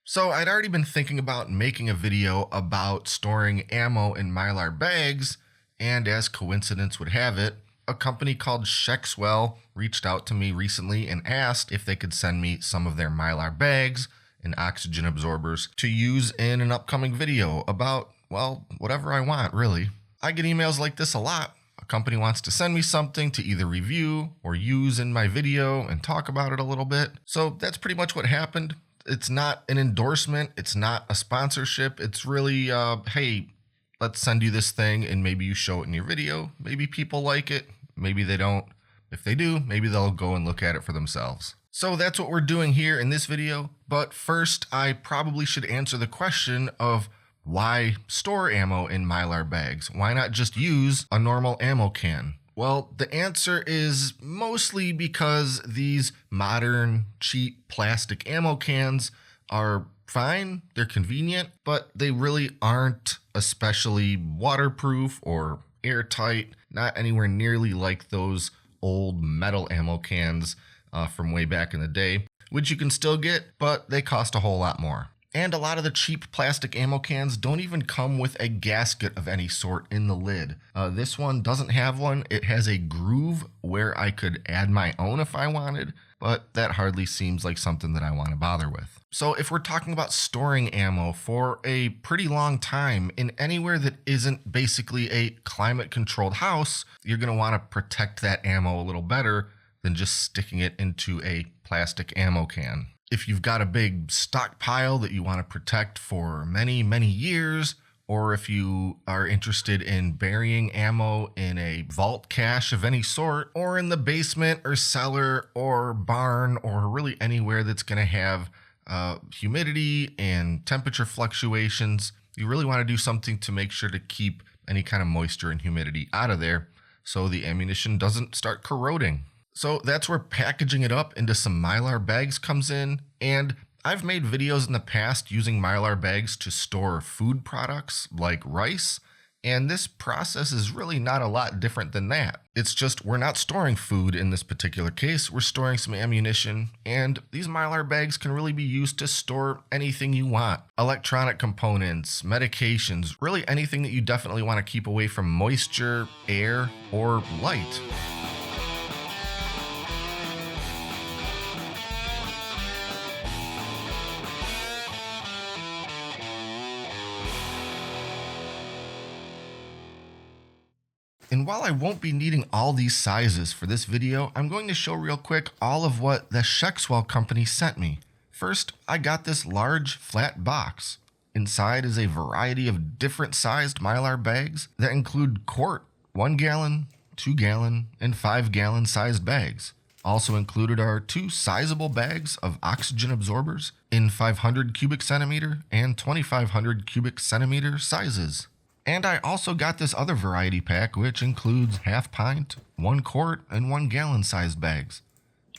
So I'd already been thinking about making a video about storing ammo in Mylar bags, and as coincidence would have it, a company called Shxwell reached out to me recently and asked if they could send me some of their Mylar bags and oxygen absorbers to use in an upcoming video about, well, whatever I want, really. I get emails like this a lot. A company wants to send me something to either review or use in my video and talk about it a little bit. So that's pretty much what happened. It's not an endorsement. It's not a sponsorship. It's really, hey, let's send you this thing and maybe you show it in your video. Maybe people like it. Maybe they don't. If they do, maybe they'll go and look at it for themselves. So that's what we're doing here in this video. But first, I probably should answer the question of why store ammo in Mylar bags? Why not just use a normal ammo can? Well, the answer is mostly because these modern, cheap plastic ammo cans are fine, they're convenient, but they really aren't especially waterproof or airtight, not anywhere nearly like those old metal ammo cans from way back in the day, which you can still get, but they cost a whole lot more. And a lot of the cheap plastic ammo cans don't even come with a gasket of any sort in the lid. This one doesn't have one. It has a groove where I could add my own if I wanted, but that hardly seems like something that I want to bother with. So if we're talking about storing ammo for a pretty long time in anywhere that isn't basically a climate-controlled house, you're going to want to protect that ammo a little better than just sticking it into a plastic ammo can. If you've got a big stockpile that you want to protect for many, many years, or if you are interested in burying ammo in a vault cache of any sort, or in the basement or cellar or barn, or really anywhere that's going to have humidity and temperature fluctuations, you really want to do something to make sure to keep any kind of moisture and humidity out of there so the ammunition doesn't start corroding. So that's where packaging it up into some Mylar bags comes in, and I've made videos in the past using Mylar bags to store food products like rice, and this process is really not a lot different than that. It's just we're not storing food in this particular case, we're storing some ammunition, and these Mylar bags can really be used to store anything you want. Electronic components, medications, really anything that you definitely want to keep away from moisture, air, or light. And while I won't be needing all these sizes for this video, I'm going to show real quick all of what the Shxwell company sent me. First, I got this large flat box. Inside is a variety of different sized Mylar bags that include quart, 1 gallon, 2 gallon, and 5 gallon sized bags. Also included are 2 sizable bags of oxygen absorbers in 500 cubic centimeter and 2500 cubic centimeter sizes. And I also got this other variety pack, which includes half pint, 1 quart, and 1 gallon sized bags,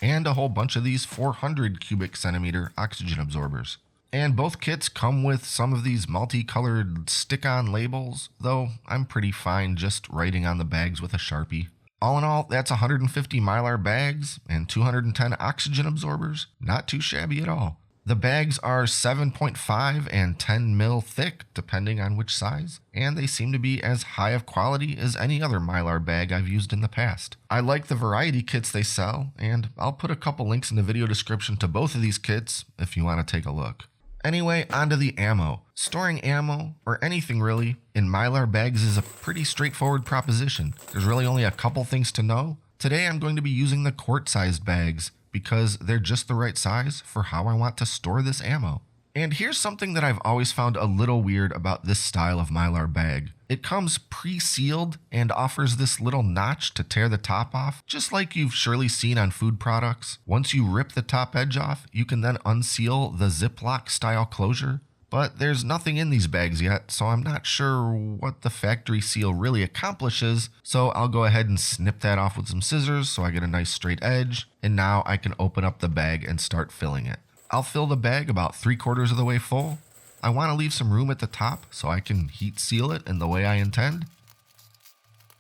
and a whole bunch of these 400 cubic centimeter oxygen absorbers. And both kits come with some of these multicolored stick-on labels, though I'm pretty fine just writing on the bags with a Sharpie. All in all, that's 150 Mylar bags and 210 oxygen absorbers. Not too shabby at all. The bags are 7.5 and 10 mil thick, depending on which size, and they seem to be as high of quality as any other Mylar bag I've used in the past. I like the variety kits they sell, and I'll put a couple links in the video description to both of these kits if you want to take a look. Anyway, onto the ammo. Storing ammo, or anything really, in Mylar bags is a pretty straightforward proposition. There's really only a couple things to know. Today I'm going to be using the quart-sized bags, because they're just the right size for how I want to store this ammo. And here's something that I've always found a little weird about this style of Mylar bag. It comes pre-sealed and offers this little notch to tear the top off, just like you've surely seen on food products. Once you rip the top edge off, you can then unseal the Ziploc style closure. But there's nothing in these bags yet, so I'm not sure what the factory seal really accomplishes, so I'll go ahead and snip that off with some scissors so I get a nice straight edge, and now I can open up the bag and start filling it. I'll fill the bag about 3/4 of the way full. I want to leave some room at the top so I can heat seal it in the way I intend.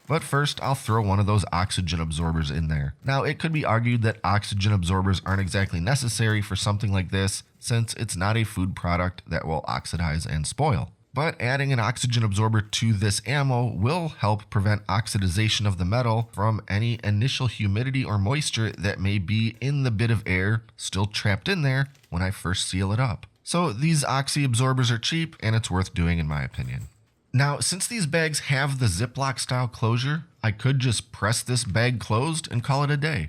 But first, I'll throw one of those oxygen absorbers in there. Now, it could be argued that oxygen absorbers aren't exactly necessary for something like this, since it's not a food product that will oxidize and spoil. But adding an oxygen absorber to this ammo will help prevent oxidization of the metal from any initial humidity or moisture that may be in the bit of air still trapped in there when I first seal it up. So these oxy absorbers are cheap, and it's worth doing in my opinion. Now, since these bags have the Ziploc style closure, I could just press this bag closed and call it a day.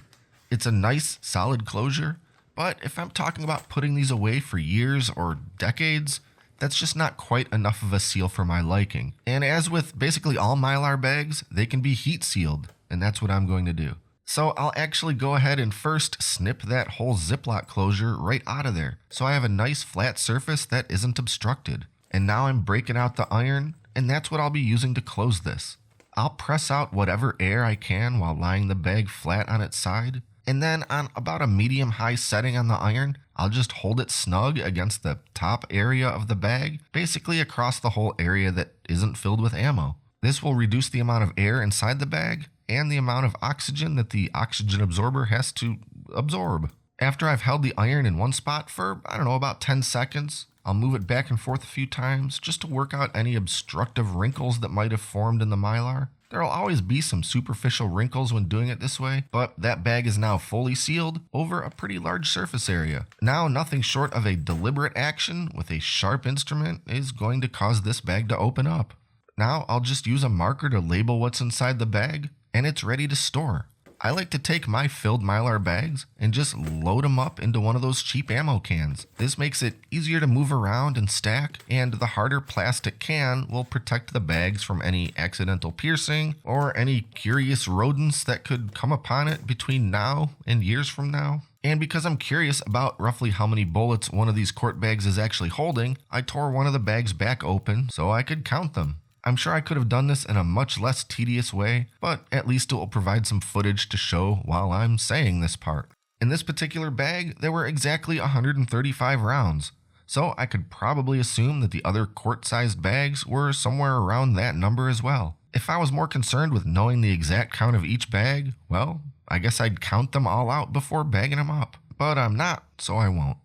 It's a nice, solid closure, but if I'm talking about putting these away for years or decades, that's just not quite enough of a seal for my liking. And as with basically all Mylar bags, they can be heat sealed, and that's what I'm going to do. So I'll actually go ahead and first snip that whole Ziploc closure right out of there, so I have a nice flat surface that isn't obstructed. And now I'm breaking out the iron, and that's what I'll be using to close this. I'll press out whatever air I can while lying the bag flat on its side, and then on about a medium-high setting on the iron, I'll just hold it snug against the top area of the bag, basically across the whole area that isn't filled with ammo. This will reduce the amount of air inside the bag and the amount of oxygen that the oxygen absorber has to absorb. After I've held the iron in one spot for, about 10 seconds, I'll move it back and forth a few times just to work out any obstructive wrinkles that might have formed in the Mylar. There'll always be some superficial wrinkles when doing it this way, but that bag is now fully sealed over a pretty large surface area. Now, nothing short of a deliberate action with a sharp instrument is going to cause this bag to open up. Now, I'll just use a marker to label what's inside the bag, and it's ready to store. I like to take my filled Mylar bags and just load them up into one of those cheap ammo cans. This makes it easier to move around and stack, and the harder plastic can will protect the bags from any accidental piercing or any curious rodents that could come upon it between now and years from now. And because I'm curious about roughly how many bullets one of these quart bags is actually holding, I tore one of the bags back open so I could count them. I'm sure I could have done this in a much less tedious way, but at least it will provide some footage to show while I'm saying this part. In this particular bag, there were exactly 135 rounds, so I could probably assume that the other quart-sized bags were somewhere around that number as well. If I was more concerned with knowing the exact count of each bag, well, I guess I'd count them all out before bagging them up. But I'm not, so I won't.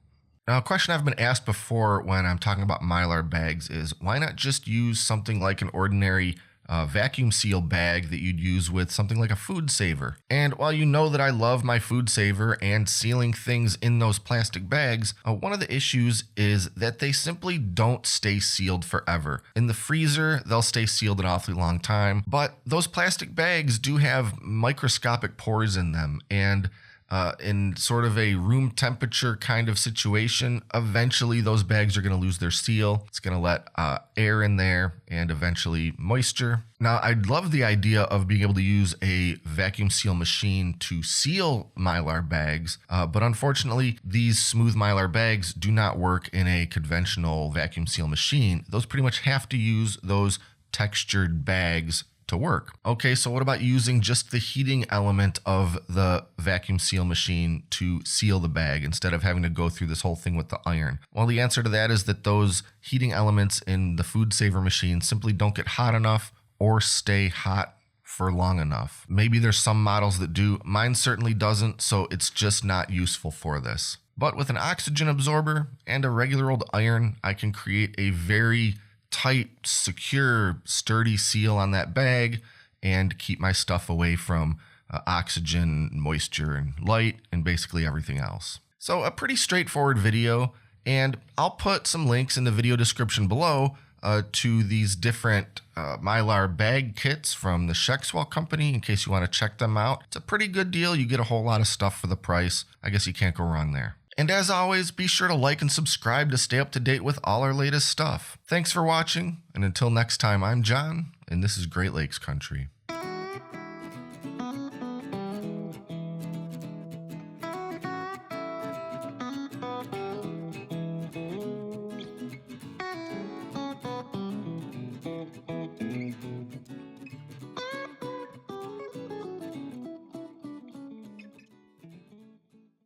Now, a question I've been asked before when I'm talking about Mylar bags is, why not just use something like an ordinary vacuum seal bag that you'd use with something like a FoodSaver? And while you know that I love my FoodSaver and sealing things in those plastic bags, one of the issues is that they simply don't stay sealed forever. In the freezer, they'll stay sealed an awfully long time, but those plastic bags do have microscopic pores in them, and in sort of a room temperature kind of situation, eventually those bags are going to lose their seal. It's going to let air in there and eventually moisture. Now, I'd love the idea of being able to use a vacuum seal machine to seal Mylar bags, but unfortunately, these smooth Mylar bags do not work in a conventional vacuum seal machine. Those pretty much have to use those textured bags to work. Okay, so what about using just the heating element of the vacuum seal machine to seal the bag instead of having to go through this whole thing with the iron? Well, the answer to that is that those heating elements in the FoodSaver machine simply don't get hot enough or stay hot for long enough. Maybe there's some models that do. Mine certainly doesn't, so it's just not useful for this. But with an oxygen absorber and a regular old iron, I can create a very tight, secure, sturdy seal on that bag and keep my stuff away from oxygen, moisture, and light, and basically everything else. So a pretty straightforward video, and I'll put some links in the video description below to these different Mylar bag kits from the Shxwell company in case you want to check them out. It's a pretty good deal. You get a whole lot of stuff for the price. I guess you can't go wrong there. And as always, be sure to like and subscribe to stay up to date with all our latest stuff. Thanks for watching, and until next time, I'm John, and this is Great Lakes Country.